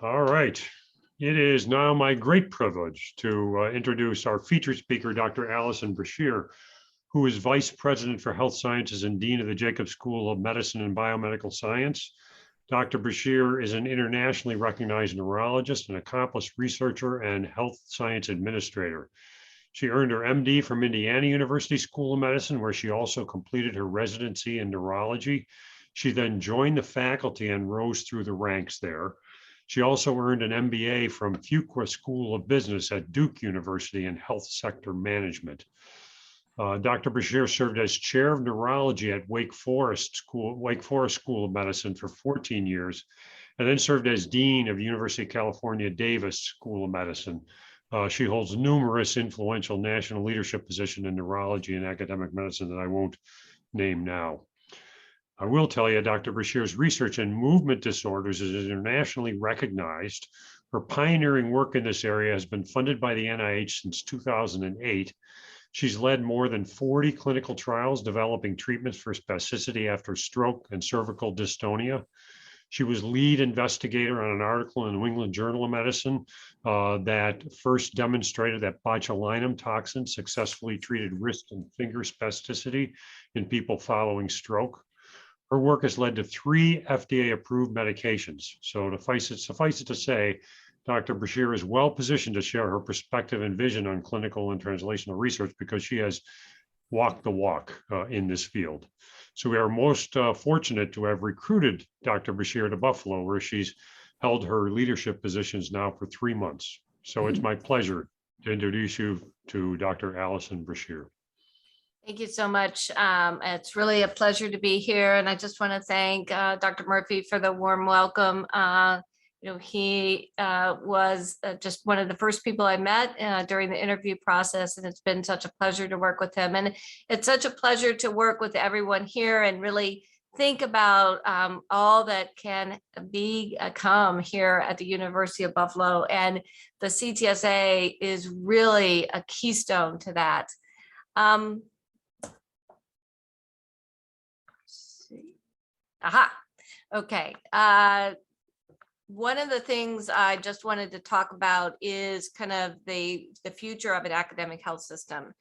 All right. It is now my great privilege to introduce our featured speaker, Dr. Allison Brashear, who is Vice President for Health Sciences and Dean of the Jacobs School of Medicine and Biomedical Science. Dr. Brashear is an internationally recognized neurologist, an accomplished researcher, and health science administrator. She earned her MD from Indiana University School of Medicine, where she also completed her residency in neurology. She then joined the faculty and rose through the ranks there. She also earned an MBA from Fuqua School of Business at Duke University in Health Sector Management. Dr. Brashear served as chair of neurology at Wake Forest School of Medicine for 14 years, and then served as dean of University of California, Davis School of Medicine. She holds numerous influential national leadership positions in neurology and academic medicine that I won't name now. I will tell you, Dr. Brashear's research in movement disorders is internationally recognized. Her pioneering work in this area has been funded by the NIH since 2008. She's led more than 40 clinical trials developing treatments for spasticity after stroke and cervical dystonia. She was lead investigator on an article in the New England Journal of Medicine that first demonstrated that botulinum toxin successfully treated wrist and finger spasticity in people following stroke. Her work has led to 3 FDA-approved medications. So suffice it to say, Dr. Brashear is well positioned to share her perspective and vision on clinical and translational research because she has walked the walk in this field. So we are most fortunate to have recruited Dr. Brashear to Buffalo, where she's held her leadership positions now for 3 months. So it's my pleasure to introduce you to Dr. Allison Brashear. Thank you so much. It's really a pleasure to be here. And I just want to thank Dr. Murphy for the warm welcome. He was just one of the first people I met during the interview process, and it's been such a pleasure to work with him. And it's such a pleasure to work with everyone here and really think about all that can become here at the University of Buffalo. And the CTSA is really a keystone to that. Okay. One of the things I just wanted to talk about is kind of the future of an academic health system.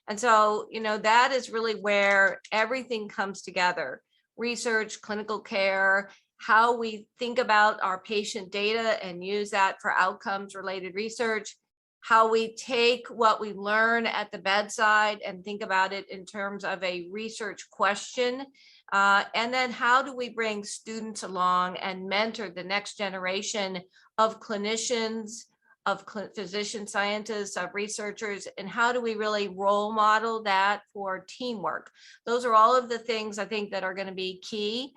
And so, that is really where everything comes together. Research, clinical care, how we think about our patient data and use that for outcomes related research, how we take what we learn at the bedside and think about it in terms of a research question. And then how do we bring students along and mentor the next generation of clinicians, of physician scientists, of researchers, and how do we really role model that for teamwork? Those are all of the things I think that are going to be key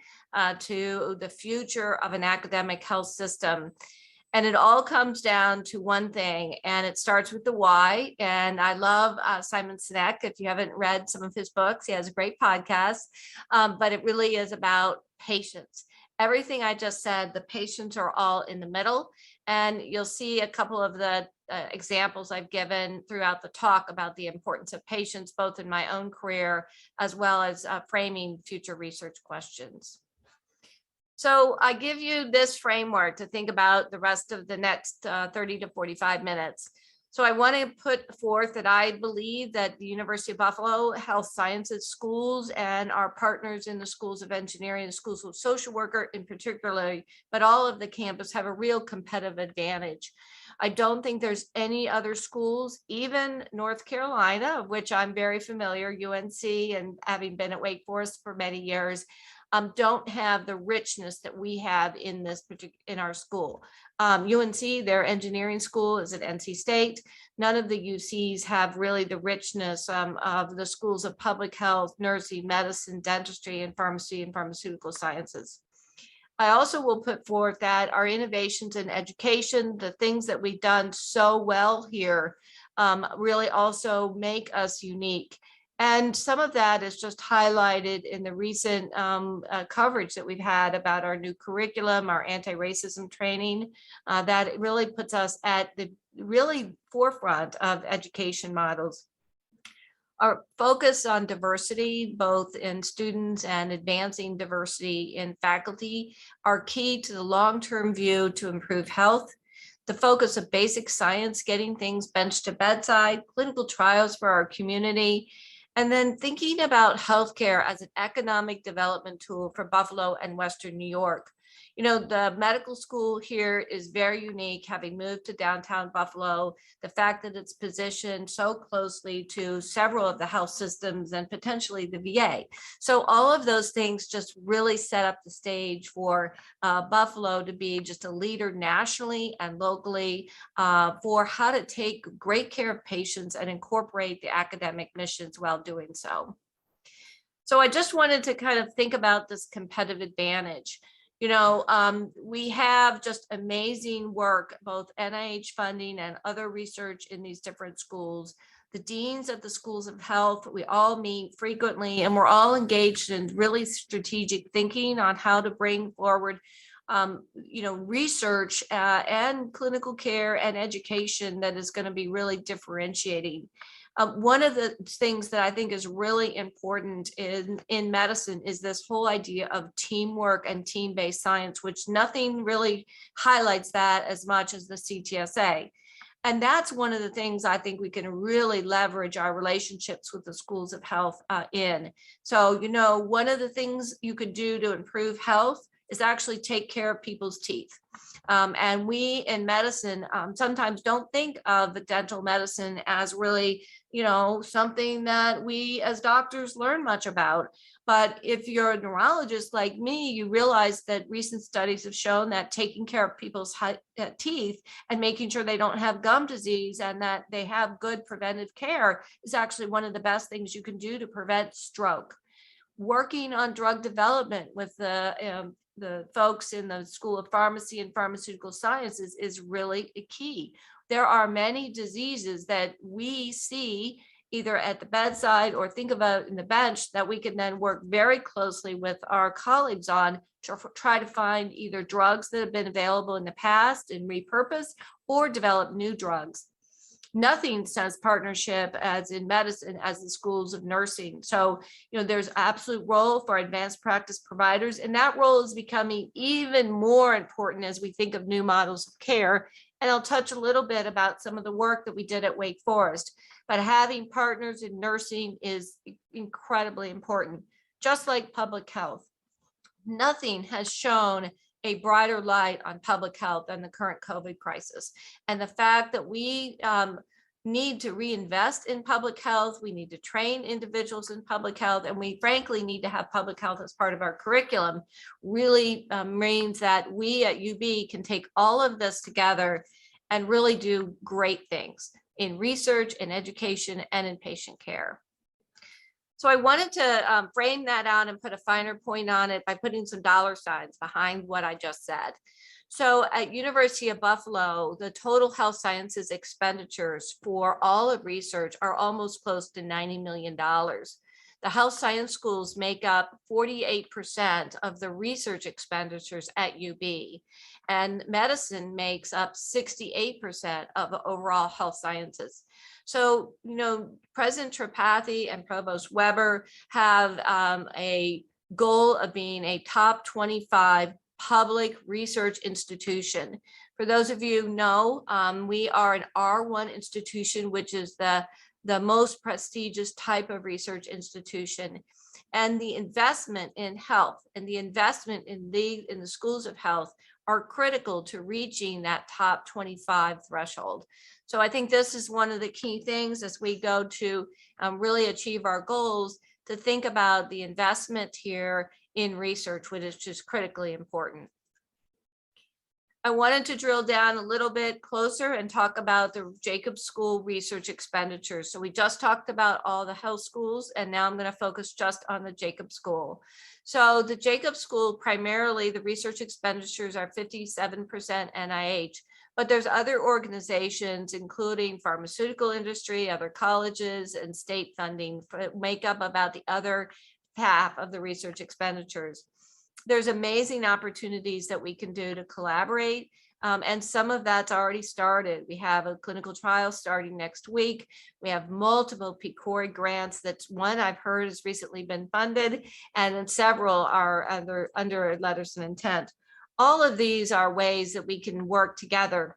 to the future of an academic health system. And it all comes down to one thing, and it starts with the why. And I love Simon Sinek. If you haven't read some of his books, he has a great podcast, but it really is about patients. Everything I just said, the patients are all in the middle. And you'll see a couple of the examples I've given throughout the talk about the importance of patients, both in my own career, as well as framing future research questions. So I give you this framework to think about the rest of the next 30 to 45 minutes. So I want to put forth that I believe that the University of Buffalo Health Sciences schools and our partners in the schools of engineering and schools of social worker in particular, but all of the campus have a real competitive advantage. I don't think there's any other schools, even North Carolina, of which I'm very familiar, UNC, and having been at Wake Forest for many years, don't have the richness that we have in our school. UNC, their engineering school is at NC State. None of the UCs have really the richness of the schools of public health, nursing, medicine, dentistry, and pharmacy and pharmaceutical sciences. I also will put forth that our innovations in education, the things that we've done so well here, really also make us unique. And some of that is just highlighted in the recent coverage that we've had about our new curriculum, our anti-racism training, that it really puts us at the really forefront of education models. Our focus on diversity, both in students and advancing diversity in faculty, are key to the long-term view to improve health. The focus of basic science, getting things bench to bedside, clinical trials for our community, and then thinking about healthcare as an economic development tool for Buffalo and Western New York. You know, the medical school here is very unique, having moved to downtown Buffalo, the fact that it's positioned so closely to several of the health systems and potentially the VA. So all of those things just really set up the stage for Buffalo to be just a leader nationally and locally for how to take great care of patients and incorporate the academic missions while doing so. So I just wanted to kind of think about this competitive advantage. You know, we have just amazing work, both NIH funding and other research in these different schools. The deans of the schools of health, we all meet frequently, and we're all engaged in really strategic thinking on how to bring forward you know, research and clinical care and education that is going to be really differentiating. One of the things that I think is really important in medicine is this whole idea of teamwork and team-based science, which nothing really highlights that as much as the CTSA. And that's one of the things I think we can really leverage our relationships with the schools of health in. So, you know, one of the things you could do to improve health is actually take care of people's teeth. And we in medicine sometimes don't think of dental medicine as really, you know, something that we as doctors learn much about. But if you're a neurologist like me, you realize that recent studies have shown that taking care of people's teeth and making sure they don't have gum disease and that they have good preventive care is actually one of the best things you can do to prevent stroke. Working on drug development with the folks in the School of Pharmacy and Pharmaceutical Sciences is really a key. There are many diseases that we see either at the bedside or think about in the bench that we can then work very closely with our colleagues on to try to find either drugs that have been available in the past and repurpose or develop new drugs. Nothing says partnership as in medicine as the schools of nursing. So, you know, there's absolute role for advanced practice providers, and that role is becoming even more important as we think of new models of care. And I'll touch a little bit about some of the work that we did at Wake Forest, but having partners in nursing is incredibly important, just like public health. Nothing has shown a brighter light on public health than the current COVID crisis. And the fact that we need to reinvest in public health, we need to train individuals in public health, and we frankly need to have public health as part of our curriculum really means that we at UB can take all of this together and really do great things in research, in education, and in patient care. So I wanted to frame that out and put a finer point on it by putting some dollar signs behind what I just said. So at University of Buffalo, the total health sciences expenditures for all of research are almost close to $90 million. The health science schools make up 48% of the research expenditures at UB, and medicine makes up 68% of overall health sciences. So, you know, President Tripathi and Provost Weber have a goal of being a top 25 public research institution. For those of you who know, we are an R1 institution, which is the most prestigious type of research institution. And the investment in health and the investment in the schools of health are critical to reaching that top 25 threshold. So I think this is one of the key things as we go to really achieve our goals, to think about the investment here in research, which is just critically important. I wanted to drill down a little bit closer and talk about the Jacobs School research expenditures. So we just talked about all the health schools, and now I'm going to focus just on the Jacobs School. So the Jacobs School, primarily the research expenditures are 57% NIH, but there's other organizations, including pharmaceutical industry, other colleges, and state funding make up about the other half of the research expenditures. There's amazing opportunities that we can do to collaborate. And some of that's already started. We have a clinical trial starting next week. We have multiple PCORI grants. That's one I've heard has recently been funded, and then several are under letters of intent. All of these are ways that we can work together.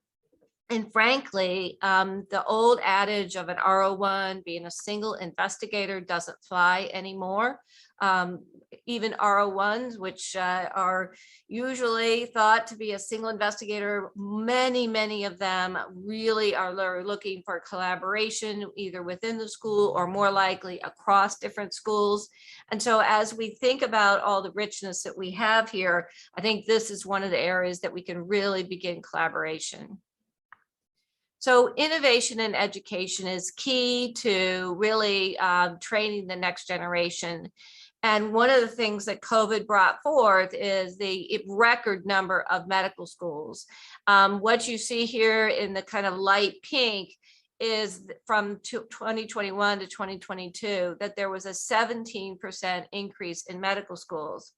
And frankly, the old adage of an RO1 being a single investigator doesn't fly anymore. Even RO1s, which are usually thought to be a single investigator, many of them really are looking for collaboration either within the school or more likely across different schools. And so as we think about all the richness that we have here, I think this is one of the areas that we can really begin collaboration. So innovation in education is key to really training the next generation. And one of the things that COVID brought forth is the record number of medical schools. What you see here in the kind of light pink is from 2021 to 2022, that there was a 17% increase in medical schools.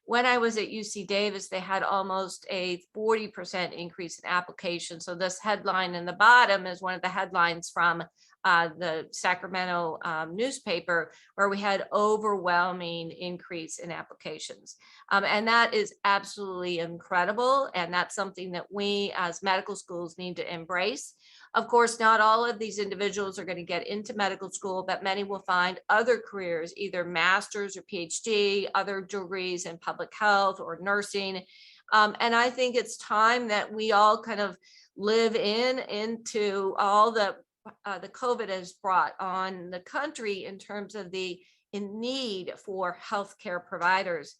When I was at UC Davis, they had almost a 40% increase in applications. So this headline in the bottom is one of the headlines from the Sacramento newspaper, where we had overwhelming increase in applications. And that is absolutely incredible. And that's something that we as medical schools need to embrace. Of course, not all of these individuals are going to get into medical school, but many will find other careers, either master's or PhD, other degrees in public health or nursing. And I think it's time that we all kind of live into all the COVID has brought on the country in terms of the need for healthcare providers.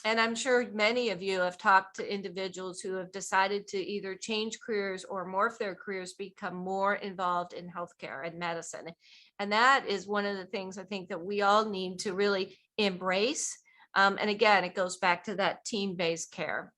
And I'm sure many of you have talked to individuals who have decided to either change careers or morph their careers, become more involved in healthcare and medicine. And that is one of the things I think that we all need to really embrace. And again, it goes back to that team-based care.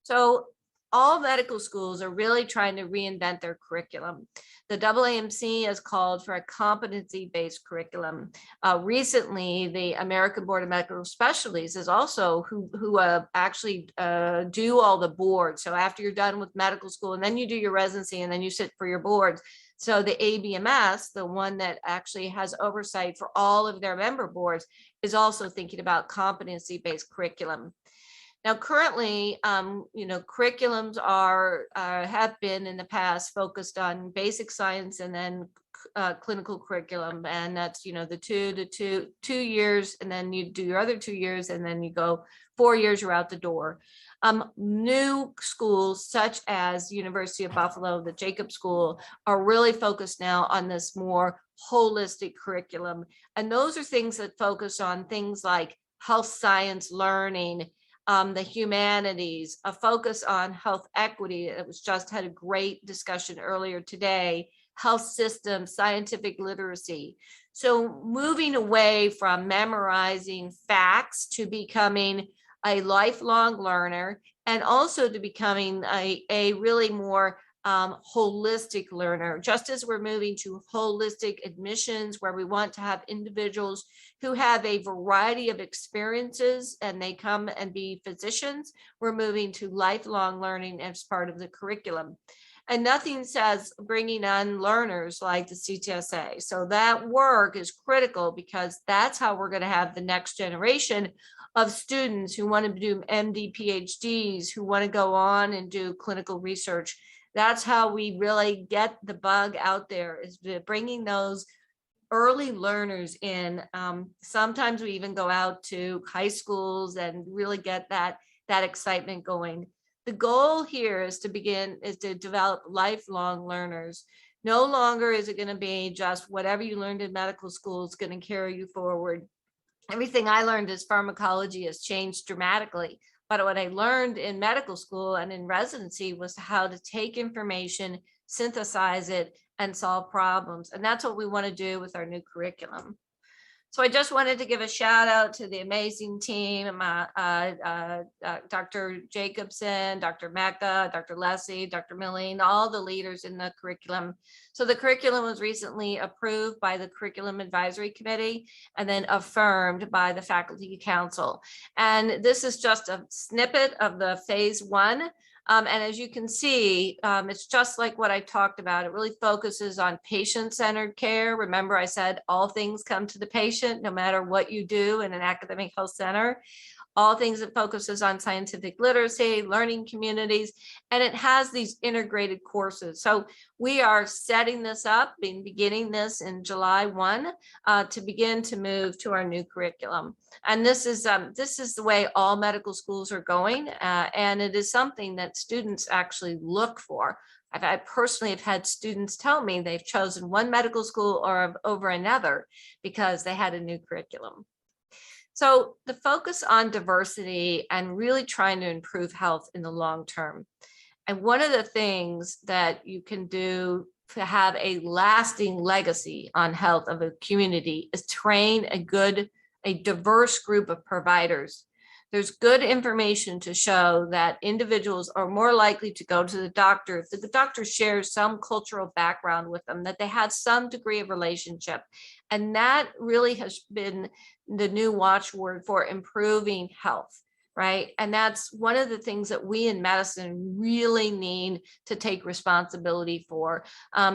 So all medical schools are really trying to reinvent their curriculum. The AAMC has called for a competency-based curriculum. Recently, the American Board of Medical Specialties is also who actually do all the boards. So after you're done with medical school, and then you do your residency, and then you sit for your boards. So the ABMS, the one that actually has oversight for all of their member boards, is also thinking about competency-based curriculum. Now, currently, curriculums have been in the past focused on basic science and then clinical curriculum, and that's the 2 years, and then you do your other 2 years, and then you go 4 years, you're out the door. New schools such as University of Buffalo, the Jacob School, are really focused now on this more holistic curriculum, and those are things that focus on things like health science learning, the humanities, a focus on health equity. It was just had a great discussion earlier today, health systems, scientific literacy. So moving away from memorizing facts to becoming a lifelong learner, and also to becoming a really more holistic learner, just as we're moving to holistic admissions, where we want to have individuals who have a variety of experiences and they come and be physicians. We're moving to lifelong learning as part of the curriculum. And nothing says bringing on learners like the CTSI. So that work is critical, because that's how we're going to have the next generation of students who want to do MD PhDs, who want to go on and do clinical research. That's how we really get the bug out there, is bringing those early learners in. Sometimes we even go out to high schools and really get that excitement going. The goal here is to develop lifelong learners. No longer is it going to be just whatever you learned in medical school is going to carry you forward. Everything I learned as pharmacology has changed dramatically. But what I learned in medical school and in residency was how to take information, synthesize it, and solve problems. And that's what we want to do with our new curriculum. So I just wanted to give a shout out to the amazing team, Dr. Jacobson, Dr. Mecca, Dr. Leslie, Dr. Milling, all the leaders in the curriculum. So the curriculum was recently approved by the Curriculum Advisory Committee and then affirmed by the Faculty Council. And this is just a snippet of the phase 1. And as you can see, it's just like what I talked about. It really focuses on patient-centered care. Remember, I said all things come to the patient, no matter what you do in an academic health center. All things that focuses on scientific literacy, learning communities, and it has these integrated courses. So we are setting this up, beginning this in July 1, to begin to move to our new curriculum. And this is the way all medical schools are going, and it is something that students actually look for. I personally have had students tell me they've chosen one medical school or over another because they had a new curriculum. So the focus on diversity and really trying to improve health in the long term. And one of the things that you can do to have a lasting legacy on health of a community is train a diverse group of providers. There's good information to show that individuals are more likely to go to the doctor if the doctor shares some cultural background with them, that they have some degree of relationship. And that really has been the new watchword for improving health, right? And that's one of the things that we in medicine really need to take responsibility for.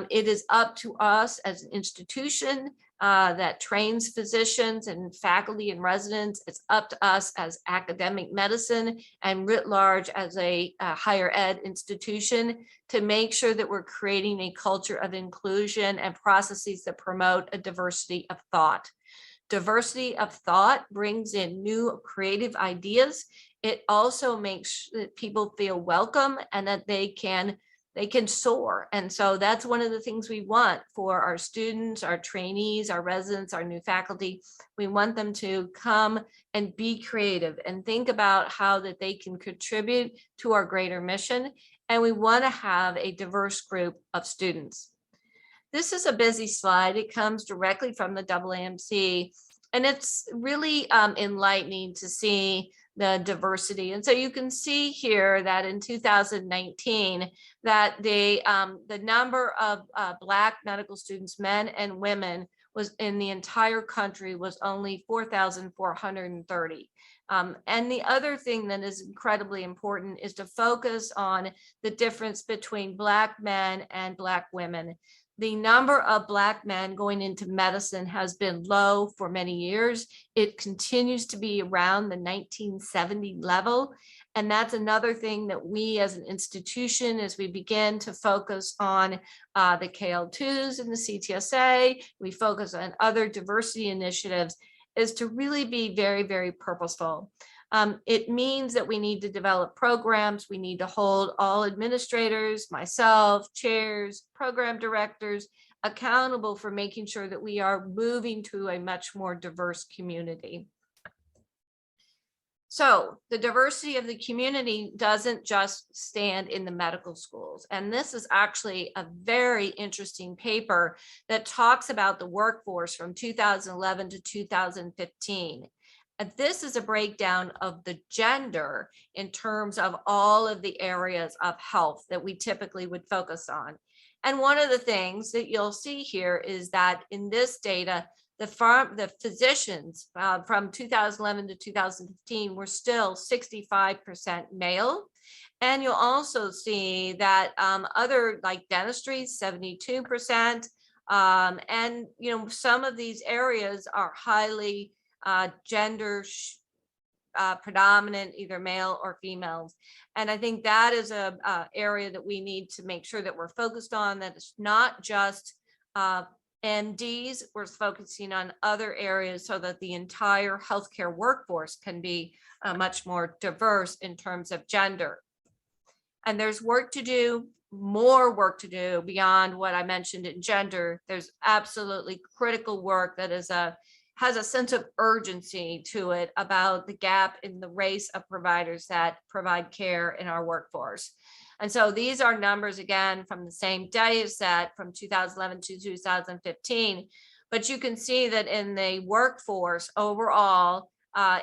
It is up to us as an institution that trains physicians and faculty and residents. It's up to us as academic medicine and writ large as a higher ed institution to make sure that we're creating a culture of inclusion and processes that promote a diversity of thought. Diversity of thought brings in new creative ideas. It also makes that people feel welcome and that they can soar. And so that's one of the things we want for our students, our trainees, our residents, our new faculty. We want them to come and be creative and think about how that they can contribute to our greater mission. And we want to have a diverse group of students. This is a busy slide. It comes directly from the AAMC, and it's really enlightening to see the diversity. And so you can see here that in 2019, that the number of Black medical students, men and women, was in the entire country was only 4,430. And the other thing that is incredibly important is to focus on the difference between Black men and Black women. The number of Black men going into medicine has been low for many years. It continues to be around the 1970 level. And that's another thing that we as an institution, as we begin to focus on the KL2s and the CTSA, we focus on other diversity initiatives, is to really be very, very purposeful. It means that we need to develop programs. We need to hold all administrators, myself, chairs, program directors accountable for making sure that we are moving to a much more diverse community. So the diversity of the community doesn't just stand in the medical schools. And this is actually a very interesting paper that talks about the workforce from 2011 to 2015. And this is a breakdown of the gender in terms of all of the areas of health that we typically would focus on. And one of the things that you'll see here is that in this data, the physicians from 2011 to 2015 were still 65% male. And you'll also see that other like dentistry, 72%. And some of these areas are highly gender predominant, either male or females. And I think that is a area that we need to make sure that we're focused on, that it's not just MDs, we're focusing on other areas so that the entire healthcare workforce can be much more diverse in terms of gender. And there's work to do, more work to do beyond what I mentioned in gender. There's absolutely critical work that has a sense of urgency to it about the gap in the race of providers that provide care in our workforce. And so these are numbers, again, from the same data set from 2011 to 2015. But you can see that in the workforce overall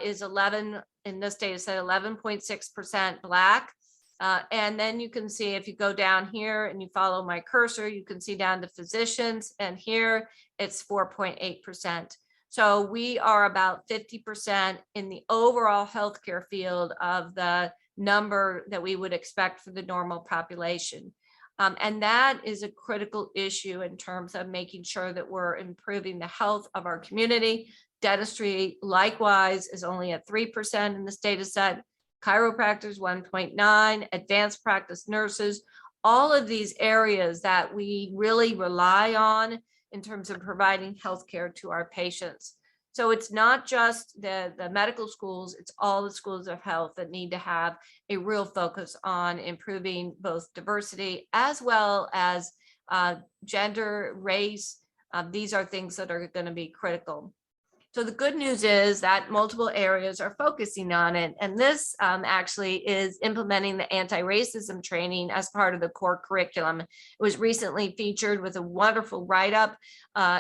is 11, in this data set, 11.6% Black. And then you can see if you go down here and you follow my cursor, you can see down to physicians, and here it's 4.8%. So we are about 50% in the overall healthcare field of the number that we would expect for the normal population. And that is a critical issue in terms of making sure that we're improving the health of our community. Dentistry, likewise, is only at 3% in this data set. Chiropractors, 1.9, advanced practice nurses, all of these areas that we really rely on in terms of providing healthcare to our patients. So it's not just the medical schools, it's all the schools of health that need to have a real focus on improving both diversity as well as gender, race. These are things that are going to be critical. So the good news is that multiple areas are focusing on it. And this actually is implementing the anti-racism training as part of the core curriculum. It was recently featured with a wonderful write-up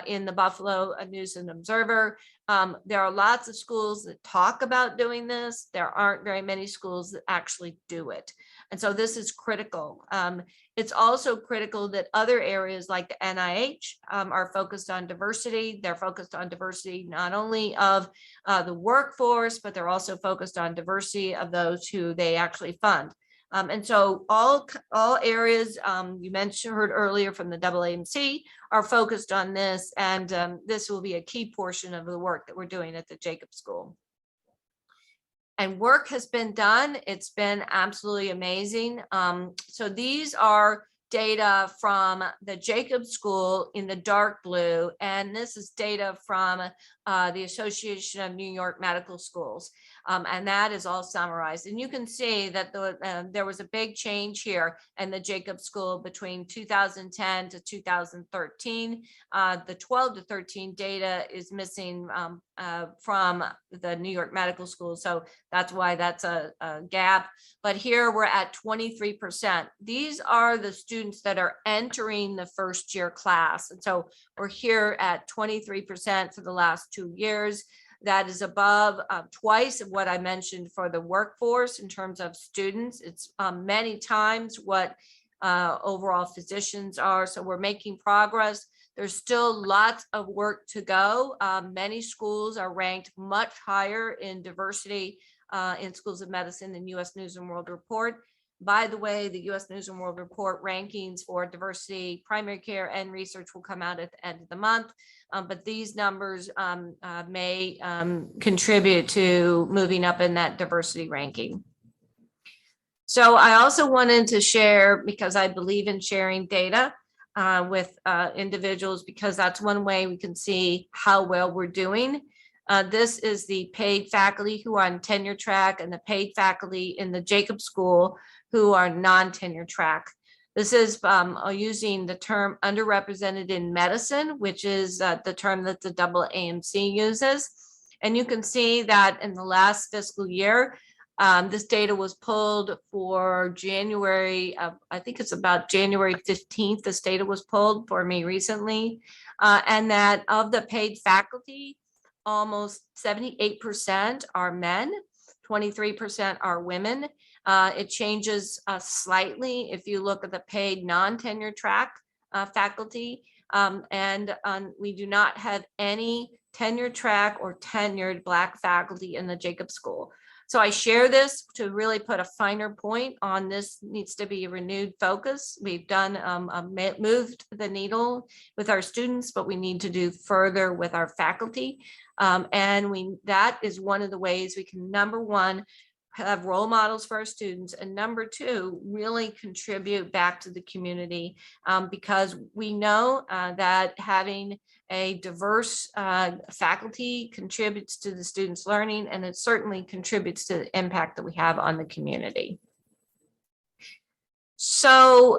in the Buffalo News and Observer. There are lots of schools that talk about doing this. There aren't very many schools that actually do it. And so this is critical. It's also critical that other areas like the NIH are focused on diversity. They're focused on diversity not only of the workforce, but they're also focused on diversity of those who they actually fund. And so all areas you heard earlier from the AAMC are focused on this, and this will be a key portion of the work that we're doing at the Jacob School. And work has been done. It's been absolutely amazing. So these are data from the Jacob School in the dark blue, and this is data from the Association of New York Medical Schools. And that is all summarized. And you can see that there was a big change here in the Jacob School between 2010 to 2013. The 12 to 13 data is missing from the New York Medical School. So that's why that's a gap. But here we're at 23%. These are the students that are entering the first year class. And so we're here at 23% for the last 2 years. That is above twice of what I mentioned for the workforce in terms of students. It's many times what overall physicians are. So we're making progress. There's still lots of work to go. Many schools are ranked much higher in diversity in schools of medicine than US News and World Report. By the way, the US News and World Report rankings for diversity, primary care, and research will come out at the end of the month. But these numbers may contribute to moving up in that diversity ranking. So I also wanted to share, because I believe in sharing data with individuals, because that's one way we can see how well we're doing. This is the paid faculty who are on tenure track and the paid faculty in the Jacob School who are non-tenure track. This is using the term underrepresented in medicine, which is the term that the AAMC uses. And you can see that in the last fiscal year, this data was pulled for January, I think it's about January 15th, this data was pulled for me recently, and that of the paid faculty, almost 78% are men, 23% are women. It changes slightly if you look at the paid non-tenure track faculty, and we do not have any tenure track or tenured Black faculty in the Jacob School. So I share this to really put a finer point on this. Needs to be a renewed focus. We've done moved the needle with our students, but we need to do further with our faculty. And that is one of the ways we can, number one, have role models for our students, and number two, really contribute back to the community, because we know that having a diverse faculty contributes to the students' learning, and it certainly contributes to the impact that we have on the community. So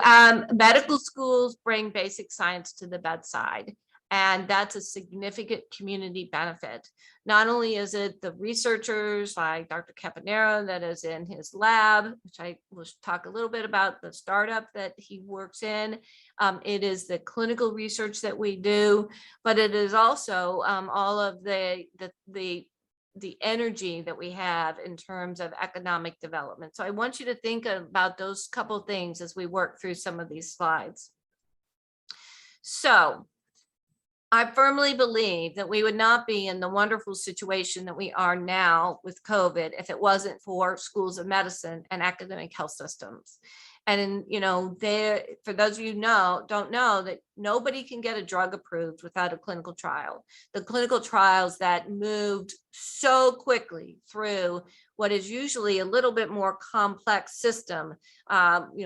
medical schools bring basic science to the bedside, and that's a significant community benefit. Not only is it the researchers like Dr. Caponero that is in his lab, which I will talk a little bit about the startup that he works in. It is the clinical research that we do, but it is also all of the energy that we have in terms of economic development. So I want you to think about those couple things as we work through some of these slides. So I firmly believe that we would not be in the wonderful situation that we are now with COVID if it wasn't for schools of medicine and academic health systems. And, there, for those of you don't know that nobody can get a drug approved without a clinical trial. The clinical trials that moved so quickly through what is usually a little bit more complex system.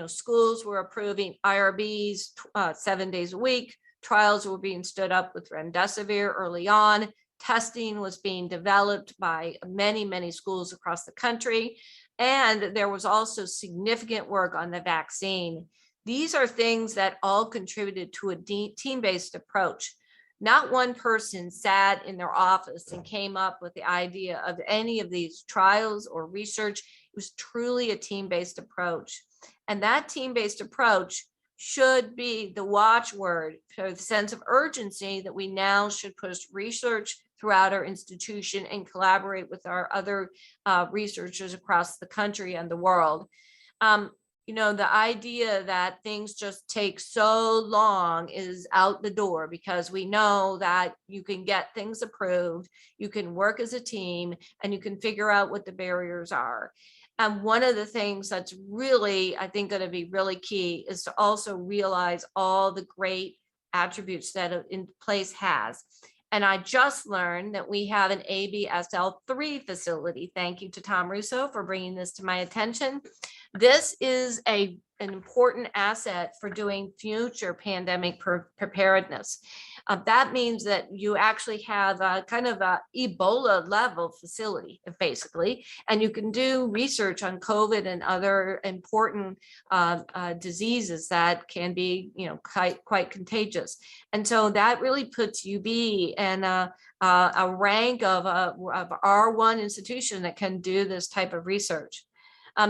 Schools were approving IRBs 7 days a week. Trials were being stood up with remdesivir early on. Testing was being developed by many, many schools across the country. And there was also significant work on the vaccine. These are things that all contributed to a team-based approach. Not one person sat in their office and came up with the idea of any of these trials or research. It was truly a team-based approach. And that team-based approach should be the watchword for the sense of urgency that we now should push research throughout our institution and collaborate with our other researchers across the country and the world. The idea that things just take so long is out the door, because we know that you can get things approved, you can work as a team, and you can figure out what the barriers are. And one of the things that's really, I think, going to be really key is to also realize all the great attributes that In Place has. And I just learned that we have an ABSL3 facility. Thank you to Tom Russo for bringing this to my attention. This is an important asset for doing future pandemic preparedness. That means that you actually have a kind of a Ebola level facility, basically, and you can do research on COVID and other important diseases that can be, quite contagious. And so that really puts UB in a rank of R1 institution that can do this type of research.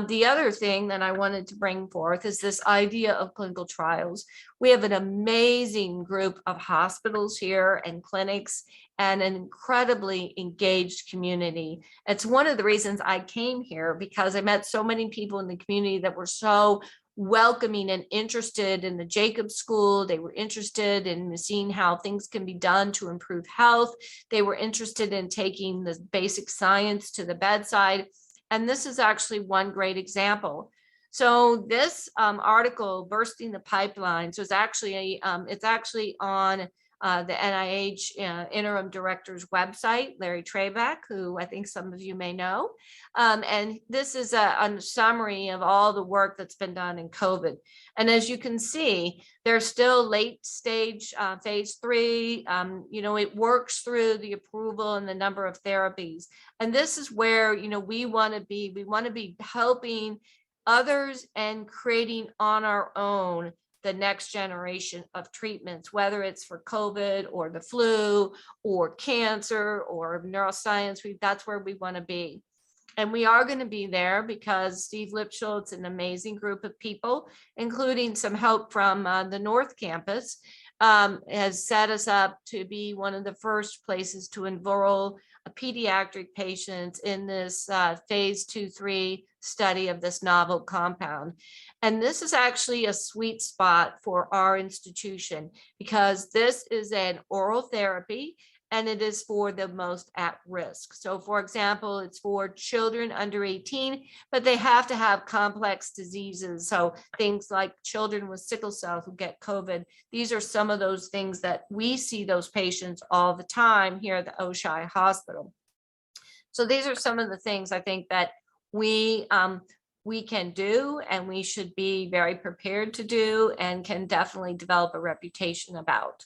The other thing that I wanted to bring forth is this idea of clinical trials. We have an amazing group of hospitals here and clinics and an incredibly engaged community. It's one of the reasons I came here, because I met so many people in the community that were so welcoming and interested in the Jacobs School. They were interested in seeing how things can be done to improve health. They were interested in taking the basic science to the bedside. And this is actually one great example. So this article, Bursting the Pipelines, was actually it's actually on the NIH interim director's website, Larry Trabeck, who I think some of you may know. And this is a summary of all the work that's been done in COVID. And as you can see, there's still late stage phase 3. It works through the approval and the number of therapies. And this is where, we want to be. We want to be helping others and creating on our own the next generation of treatments, whether it's for COVID or the flu or cancer or neuroscience. That's where we want to be. And we are going to be there because Steve Lipschultz, an amazing group of people, including some help from the North Campus, has set us up to be one of the first places to enroll pediatric patients in this phase 2-3 study of this novel compound. And this is actually a sweet spot for our institution, because this is an oral therapy and it is for the most at risk. So for example, it's for children under 18, but they have to have complex diseases. So things like children with sickle cell who get COVID. These are some of those things that we see those patients all the time here at the Oshai Hospital. So these are some of the things I think that we can do, and we should be very prepared to do, and can definitely develop a reputation about.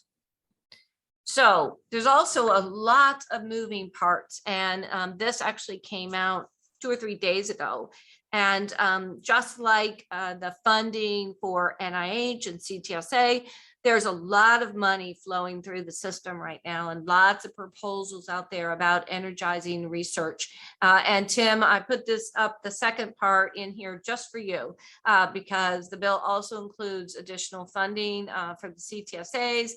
So there's also a lot of moving parts, and this actually came out 2 or 3 days ago. And just like the funding for NIH and CTSA, there's a lot of money flowing through the system right now, and lots of proposals out there about energizing research. And Tim, I put this up, the second part in here just for you, because the bill also includes additional funding for the CTSAs,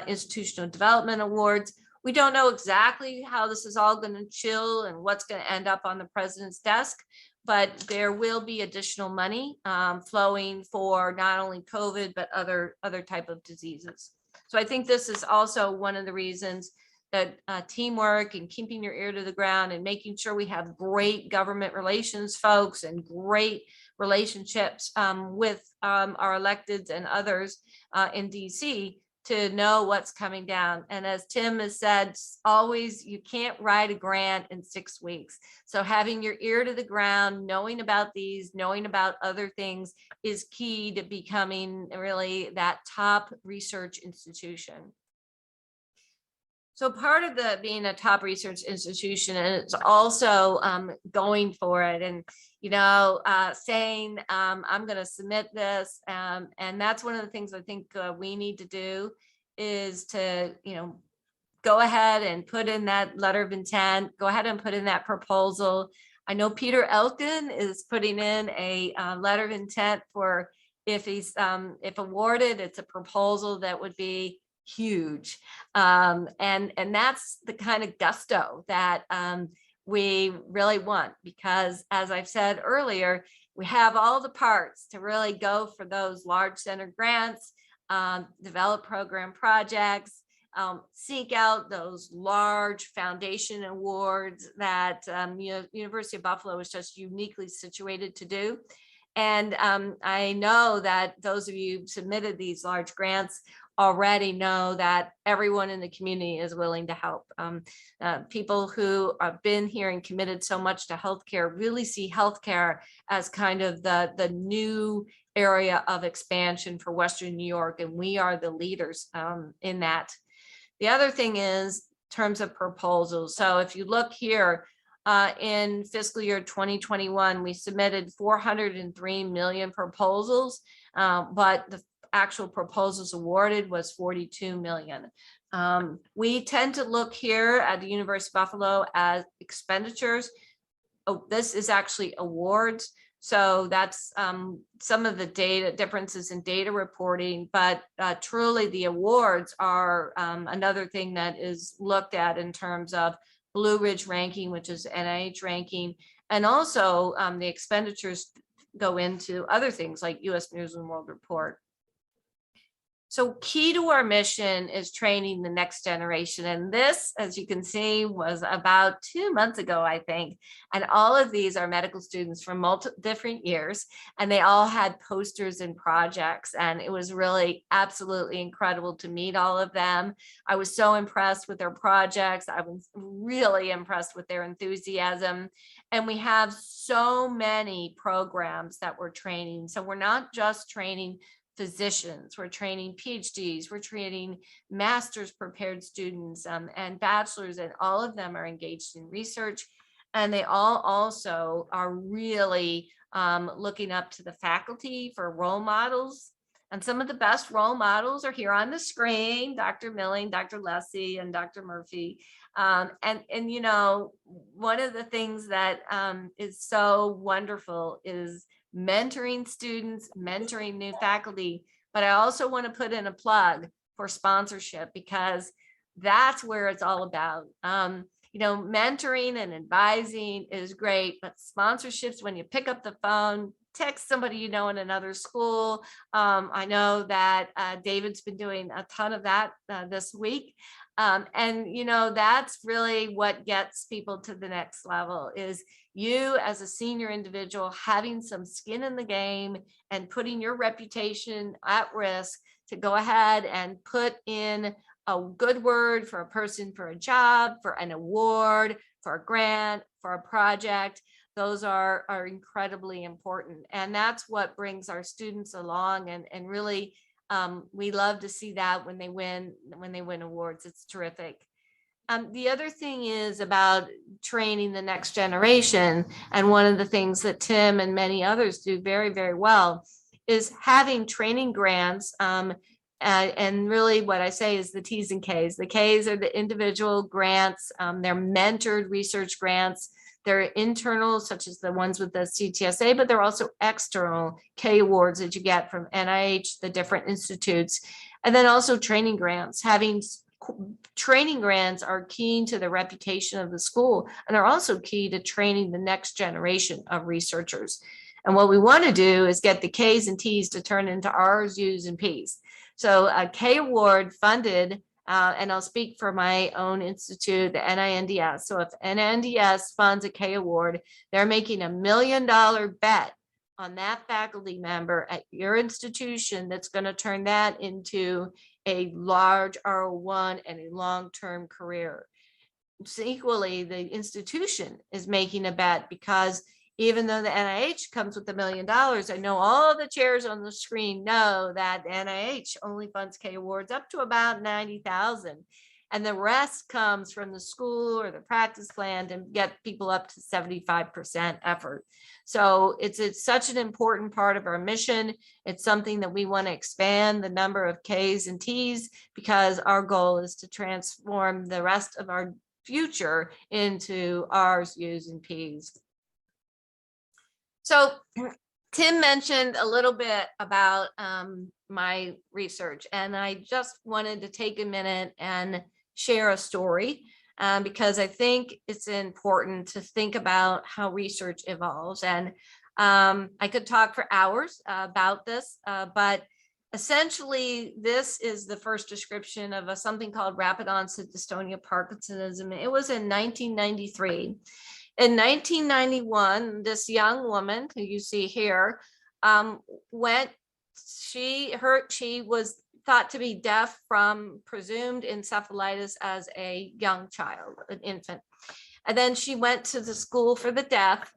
institutional development awards. We don't know exactly how this is all going to chill and what's going to end up on the president's desk, but there will be additional money flowing for not only COVID, but other type of diseases. So I think this is also one of the reasons that teamwork and keeping your ear to the ground and making sure we have great government relations folks and great relationships with our electeds and others in DC to know what's coming down. And as Tim has said, always, you can't write a grant in 6 weeks. So having your ear to the ground, knowing about these, knowing about other things is key to becoming really that top research institution. So part of the being a top research institution, and it's also going for it and, saying, I'm going to submit this. And that's one of the things I think we need to do is to, go ahead and put in that letter of intent, go ahead and put in that proposal. I know Peter Elkin is putting in a letter of intent for if he's, if awarded, it's a proposal that would be huge. And that's the kind of gusto that we really want, because as I've said earlier, we have all the parts to really go for those large center grants, develop program projects, seek out those large foundation awards that University of Buffalo is just uniquely situated to do. And I know that those of you who submitted these large grants already know that everyone in the community is willing to help. People who have been here and committed so much to healthcare really see healthcare as kind of the new area of expansion for Western New York, and we are the leaders in that. The other thing is terms of proposals. So if you look here, in fiscal year 2021, we submitted 403 million proposals, but the actual proposals awarded was 42 million. We tend to look here at the University of Buffalo as expenditures. Oh, this is actually awards. So that's some of the data differences in data reporting, but truly the awards are another thing that is looked at in terms of Blue Ridge ranking, which is NIH ranking, and also the expenditures go into other things like US News and World Report. So key to our mission is training the next generation. And this, as you can see, was about 2 months ago, I think. And all of these are medical students from different years, and they all had posters and projects. And it was really absolutely incredible to meet all of them. I was so impressed with their projects. I was really impressed with their enthusiasm. And we have so many programs that we're training. So we're not just training physicians, we're training PhDs, we're training master's prepared students and bachelors, and all of them are engaged in research. And they all also are really looking up to the faculty for role models. And some of the best role models are here on the screen: Dr. Milling, Dr. Lessie, and Dr. Murphy. And one of the things that is so wonderful is mentoring students, mentoring new faculty. But I also want to put in a plug for sponsorship, because that's where it's all about. Mentoring and advising is great, but sponsorships, when you pick up the phone, text somebody in another school. I know that David's been doing a ton of that this week. That's really what gets people to the next level, is you as a senior individual having some skin in the game and putting your reputation at risk to go ahead and put in a good word for a person, for a job, for an award, for a grant, for a project. Those are incredibly important. And that's what brings our students along. And really, we love to see that when they win awards. It's terrific. The other thing is about training the next generation. And one of the things that Tim and many others do very, very well is having training grants. And really what I say is the T's and K's. The K's are the individual grants. They're mentored research grants. They're internal, such as the ones with the CTSA, but they're also external K awards that you get from NIH, the different institutes, and then also training grants. Having training grants are key to the reputation of the school, and they're also key to training the next generation of researchers. And what we want to do is get the K's and T's to turn into R's, U's, and P's. So a K award funded, and I'll speak for my own institute, the NINDS. So if NINDS funds a K award, they're making $1 million bet on that faculty member at your institution that's going to turn that into a large RO1 and a long-term career. So equally, the institution is making a bet, because even though the NIH comes with $1 million, I know all the chairs on the screen know that the NIH only funds K awards up to about 90,000. And the rest comes from the school or the practice plan to get people up to 75% effort. So it's such an important part of our mission. It's something that we want to expand the number of K's and T's, because our goal is to transform the rest of our future into R's, U's, and P's. So Tim mentioned a little bit about my research, and I just wanted to take a minute and share a story, because I think it's important to think about how research evolves. And I could talk for hours about this, but essentially this is the first description of something called rapid onset dystonia Parkinsonism. It was in 1993. In 1991, this young woman who you see here she was thought to be deaf from presumed encephalitis as a young child, an infant. And then she went to the school for the deaf,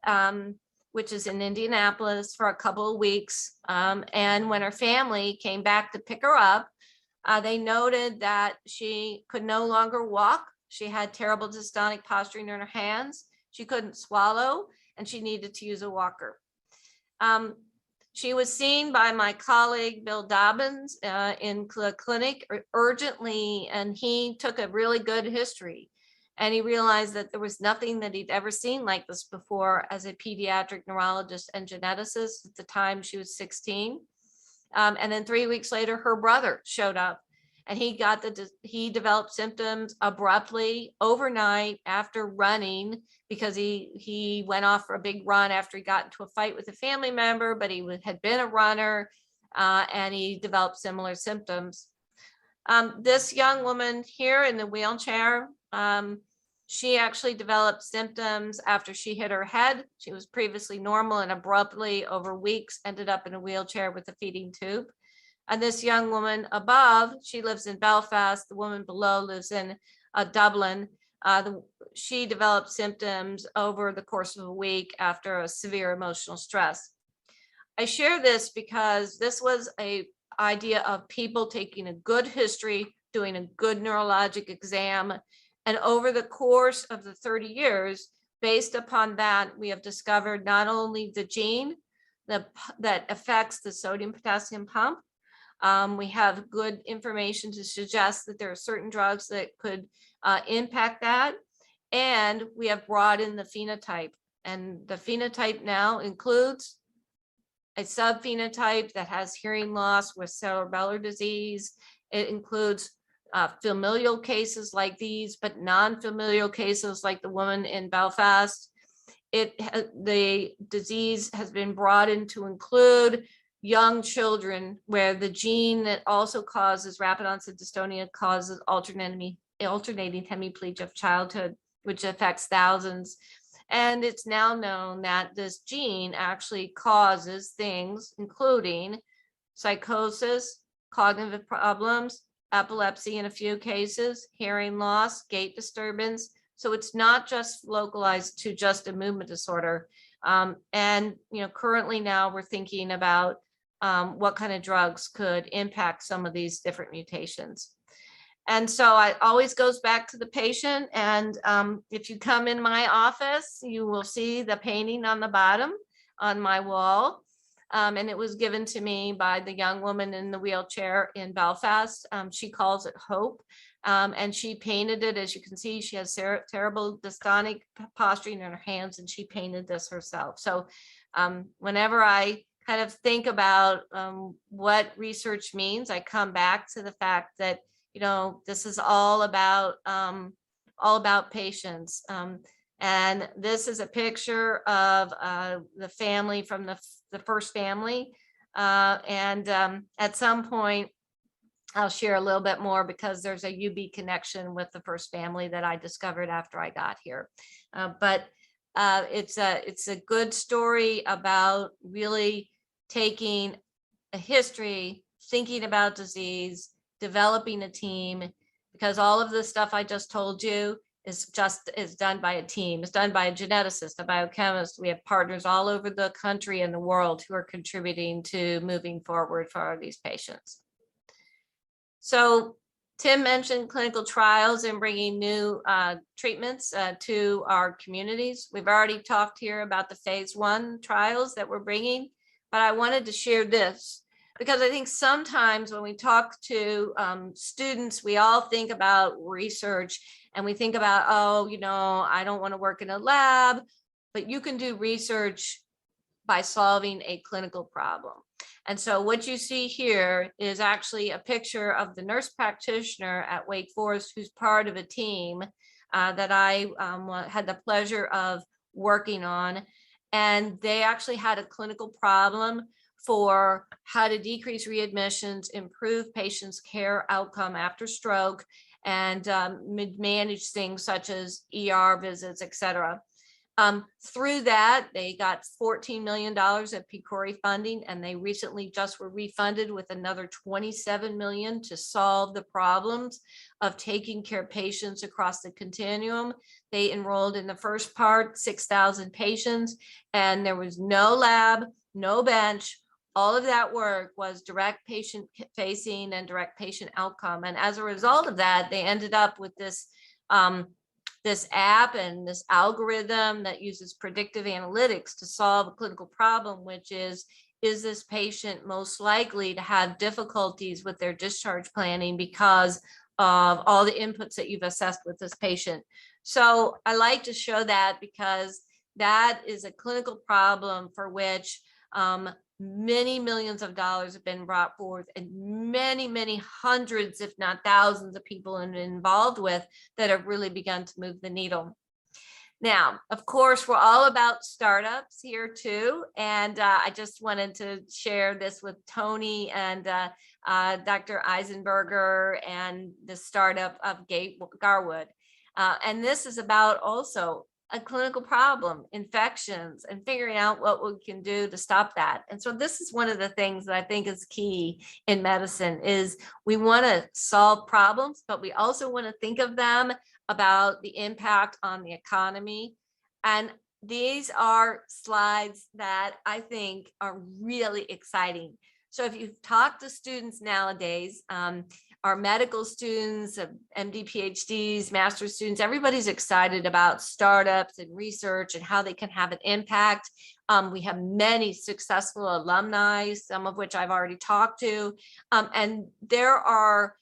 which is in Indianapolis, for a couple of weeks. And when her family came back to pick her up, they noted that she could no longer walk. She had terrible dystonic posturing in her hands. She couldn't swallow, and she needed to use a walker. She was seen by my colleague, Bill Dobbins, in the clinic urgently, and he took a really good history. And he realized that there was nothing that he'd ever seen like this before as a pediatric neurologist and geneticist at the time she was 16. And then 3 weeks later, her brother showed up, and he developed symptoms abruptly overnight after running, because he went off for a big run after he got into a fight with a family member, but he had been a runner, and he developed similar symptoms. This young woman here in the wheelchair, she actually developed symptoms after she hit her head. She was previously normal, and abruptly over weeks ended up in a wheelchair with a feeding tube. And this young woman above, she lives in Belfast. The woman below lives in Dublin. She developed symptoms over the course of a week after a severe emotional stress. I share this because this was an idea of people taking a good history, doing a good neurologic exam. And over the course of the 30 years, based upon that, we have discovered not only the gene that affects the sodium-potassium pump. We have good information to suggest that there are certain drugs that could impact that. And we have brought in the phenotype. And the phenotype now includes a subphenotype that has hearing loss with cerebellar disease. It includes familial cases like these, but non-familial cases like the woman in Belfast. The disease has been brought in to include young children, where the gene that also causes rapid onset dystonia causes alternating hemiplegia of childhood, which affects thousands. And it's now known that this gene actually causes things including psychosis, cognitive problems, epilepsy in a few cases, hearing loss, gait disturbance. So it's not just localized to just a movement disorder. And currently now we're thinking about what kind of drugs could impact some of these different mutations. And so it always goes back to the patient. And if you come in my office, you will see the painting on the bottom on my wall. And it was given to me by the young woman in the wheelchair in Belfast. She calls it Hope. And she painted it. As you can see, she has terrible dystonic posturing in her hands, and she painted this herself. So whenever I kind of think about what research means, I come back to the fact that this is all about patients. And this is a picture of the family from the the first family. At some point, I'll share a little bit more because there's a UB connection with the first family that I discovered after I got here. It's a good story about really taking a history, thinking about disease, developing a team, because all of the stuff I just told you is done by a team. It's done by a geneticist, a biochemist. We have partners all over the country and the world who are contributing to moving forward for these patients. So Tim mentioned clinical trials and bringing new treatments to our communities. We've already talked here about the phase 1 trials that we're bringing, but I wanted to share this because I think sometimes when we talk to students, we all think about research and we think about, oh, you know, I don't want to work in a lab, but you can do research by solving a clinical problem. And so what you see here is actually a picture of the nurse practitioner at Wake Forest, who's part of a team that I had the pleasure of working on. And they actually had a clinical problem for how to decrease readmissions, improve patients' care outcome after stroke, and manage things such as ER visits, et cetera. Through that, they got $14 million of PCORI funding, and they recently just were refunded with another $27 million to solve the problems of taking care of patients across the continuum. They enrolled in the first part, 6,000 patients, and there was no lab, no bench. All of that work was direct patient facing and direct patient outcome. And as a result of that, they ended up with this app and this algorithm that uses predictive analytics to solve a clinical problem, which is this patient most likely to have difficulties with their discharge planning because of all the inputs that you've assessed with this patient. So I like to show that because that is a clinical problem for which many millions of dollars have been brought forth and many hundreds, if not thousands of people involved with that have really begun to move the needle. Now, of course, we're all about startups here too. And I just wanted to share this with Tony and Dr. Eisenberger and the startup of Garwood. And this is about also a clinical problem, infections, and figuring out what we can do to stop that. And so this is one of the things that I think is key in medicine is we want to solve problems, but we also want to think of them about the impact on the economy. And these are slides that I think are really exciting. So if you talk to students nowadays, our medical students, MD, PhDs, master's students, everybody's excited about startups and research and how they can have an impact. We have many successful alumni, some of which I've already talked to. And there are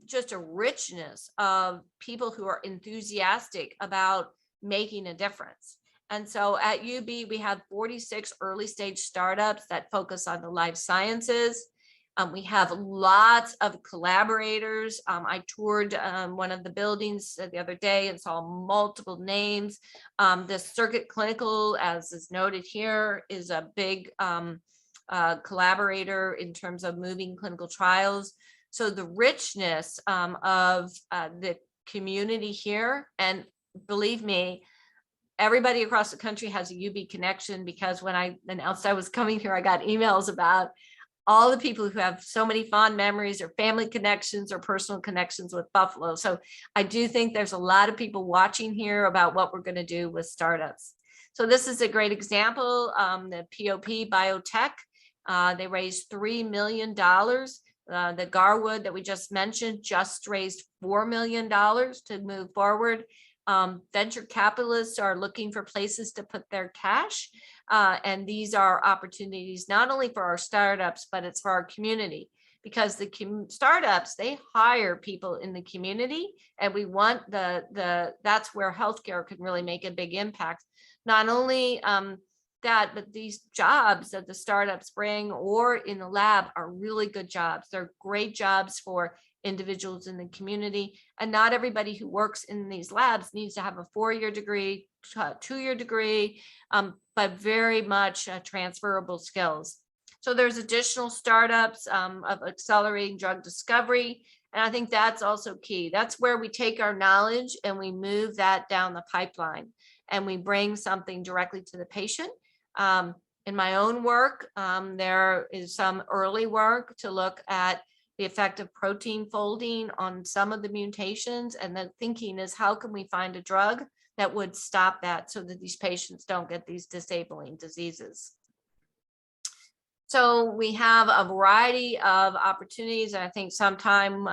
just a richness of people who are enthusiastic about making a difference. And so at UB, we have 46 early stage startups that focus on the life sciences. We have lots of collaborators. I toured one of the buildings the other day and saw multiple names. The Circuit Clinical, as is noted here, is a big collaborator in terms of moving clinical trials. So the richness of the community here, and believe me, everybody across the country has a UB connection, because when I announced I was coming here, I got emails about all the people who have so many fond memories or family connections or personal connections with Buffalo. So I do think there's a lot of people watching here about what we're going to do with startups. So this is a great example, the POP Biotech. They raised $3 million. The Garwood that we just mentioned just raised $4 million to move forward. Venture capitalists are looking for places to put their cash. And these are opportunities not only for our startups, but it's for our community, because the startups, they hire people in the community, and we want that's where healthcare can really make a big impact. Not only that, but these jobs that the startups bring or in the lab are really good jobs. They're great jobs for individuals in the community. And not everybody who works in these labs needs to have a 4-year degree, 2-year degree. but very much transferable skills. So there's additional startups of accelerating drug discovery. And I think that's also key. That's where we take our knowledge and we move that down the pipeline and we bring something directly to the patient. In my own work, there is some early work to look at the effect of protein folding on some of the mutations. And the thinking is, how can we find a drug that would stop that so that these patients don't get these disabling diseases? So we have a variety of opportunities. And I think sometime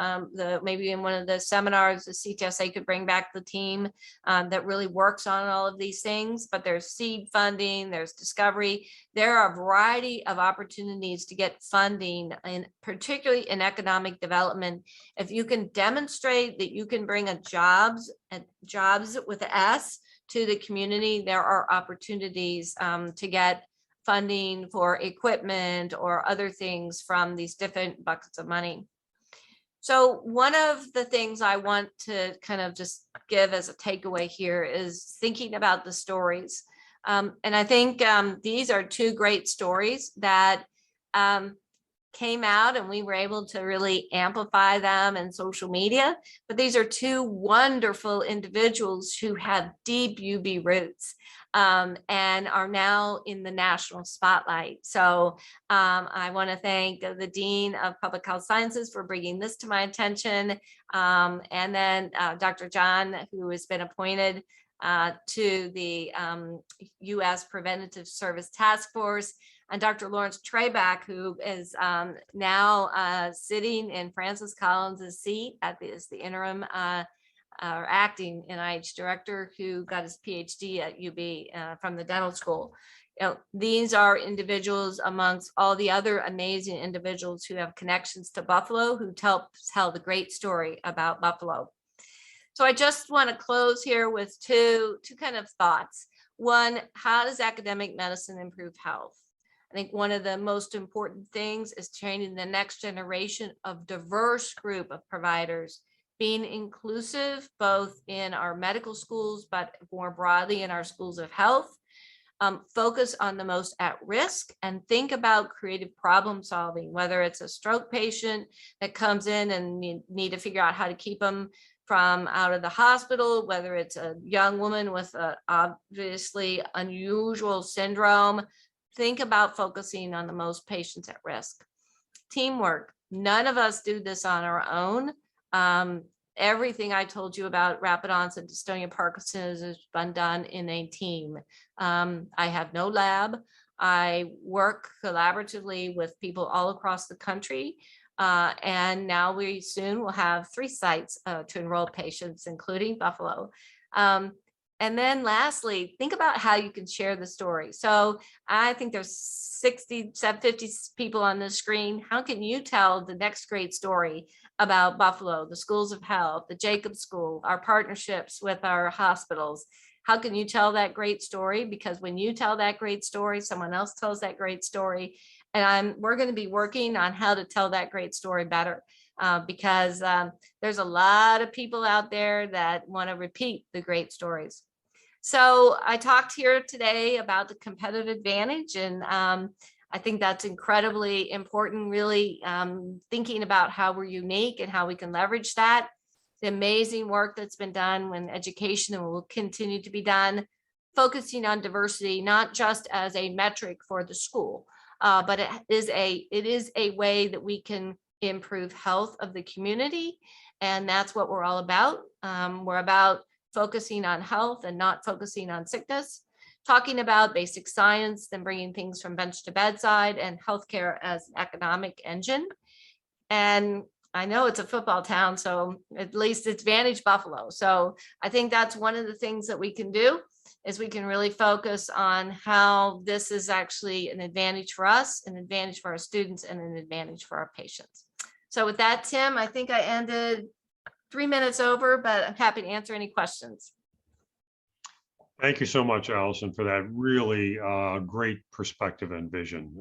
maybe in one of the seminars, the CTSI could bring back the team that really works on all of these things. But there's seed funding, there's discovery. There are a variety of opportunities to get funding, and particularly in economic development. If you can demonstrate that you can bring jobs with an S to the community, there are opportunities to get funding for equipment or other things from these different buckets of money. So one of the things I want to kind of just give as a takeaway here is thinking about the stories. And I think these are two great stories that came out and we were able to really amplify them in social media. But these are two wonderful individuals who have deep UB roots. And are now in the national spotlight. So I want to thank the Dean of Public Health Sciences for bringing this to my attention. And then Dr. John, who has been appointed to the U.S. Preventative Service Task Force, and Dr. Lawrence Treyback, who is now sitting in Francis Collins' seat as the interim our acting NIH director, who got his PhD at UB from the dental school. These are individuals amongst all the other amazing individuals who have connections to Buffalo, who tell the great story about Buffalo. So I just want to close here with two kind of thoughts. One, how does academic medicine improve health? I think one of the most important things is training the next generation of diverse group of providers, being inclusive both in our medical schools, but more broadly in our schools of health. Focus on the most at risk and think about creative problem solving, whether it's a stroke patient that comes in and you need to figure out how to keep them from out of the hospital, whether it's a young woman with a obviously unusual syndrome. Think about focusing on the most patients at risk. Teamwork. None of us do this on our own. Everything I told you about rapid onset dystonia Parkinson's has been done in a team. I have no lab. I work collaboratively with people all across the country. And now we soon will have 3 sites to enroll patients, including Buffalo. And then lastly, think about how you can share the story. So I think there's 50 people on the screen. How can you tell the next great story about Buffalo, the schools of health, the Jacob School, our partnerships with our hospitals? How can you tell that great story? Because when you tell that great story, someone else tells that great story. And we're going to be working on how to tell that great story better. Because there's a lot of people out there that want to repeat the great stories. So I talked here today about the competitive advantage, and I think that's incredibly important, really thinking about how we're unique and how we can leverage that. The amazing work that's been done when education and will continue to be done, focusing on diversity, not just as a metric for the school, but it is a way that we can improve health of the community. And that's what we're all about. We're about focusing on health and not focusing on sickness, talking about basic science, then bringing things from bench to bedside, and healthcare as an economic engine. And I know it's a football town, so at least it's Vantage Buffalo. So I think that's one of the things that we can do, is we can really focus on how this is actually an advantage for us, an advantage for our students, and an advantage for our patients. So with that, Tim, I think I ended 3 minutes over, but I'm happy to answer any questions. Thank you so much, Allison, for that really great perspective and vision.